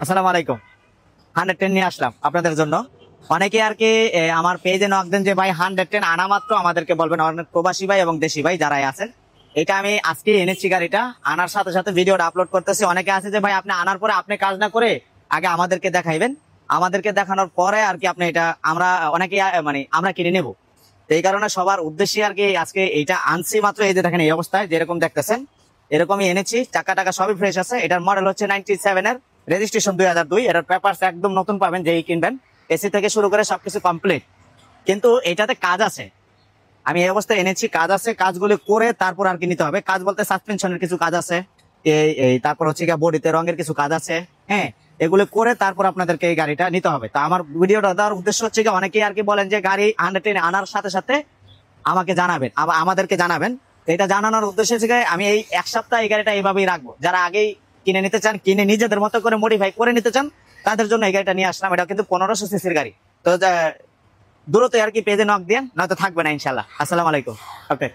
আসসালামু আলাইকুম। 110 নিয়ে আসলাম আপনাদের জন্য। অনেকে আর কি আমার পেজে নক দেন যে ভাই 110 আনা মাত্র আমাদেরকে বলবেন, অনেক প্রবাসী ভাই এবং দেশি ভাই যারাই আছেন। এটা আমি আজকে এনেছি, গাড়িটা আনার সাথে সাথে ভিডিওটা আপলোড করতেছি। অনেকে আছে যে ভাই আপনি আনার পরে আপনি কাজ না করে আগে আমাদেরকে দেখাইবেন, আমাদেরকে দেখানোর পরে আর কি আপনি এটা আমরা অনেকে মানে আমরা কিনে নেব। তো এই কারণে সবার উদ্দেশ্যে আর কি আজকে এইটা আনছি মাত্র। এই যে দেখেন এই অবস্থায় যেরকম দেখতেছেন এরকমই এনেছি, টাকা টাকা সবই ফ্রেশ আছে। এটার মডেল হচ্ছে 97 এর, রেজিস্ট্রেশন 2002। এটার পেপারস একদম নতুন পাবেন যেই কিনবেন, এসি থেকে শুরু করে সবকিছু কমপ্লিট। কিন্তু এটাতে কাজ আছে, আমি এই অবস্থায় এনেছি, কাজ আছে। কাজগুলো করে তারপর আর কি নিতে হবে। কাজ বলতে সাসপেনশনের কিছু কাজ আছে, এই এই তারপর হচ্ছে গিয়ে বডিতে রঙের কিছু কাজ আছে। হ্যাঁ, এগুলো করে তারপর আপনাদেরকে এই গাড়িটা নিতে হবে। তো আমার ভিডিওটা দেওয়ার উদ্দেশ্য হচ্ছে কি, অনেকেই আর কি বলেন যে গাড়ি 110 আনার সাথে সাথে আমাকে জানাবেন, আমাদেরকে জানাবেন। তো এটা জানানোর উদ্দেশ্য হচ্ছে গিয়ে আমি এই এক সপ্তাহ এই গাড়িটা এইভাবেই রাখবো। যারা আগেই কিনে নিতে চান, কিনে নিজেদের মতো করে মডিফাই করে নিতে চান, তাদের জন্য এই গাড়িটা নিয়ে আসলাম। এটা কিন্তু 1500 সিসির গাড়ি। তো দ্রুত আর কি পেজে নক দিয়ে, নয়তো থাকবে না ইনশাল্লাহ। আসসালামু আলাইকুম। ওকে।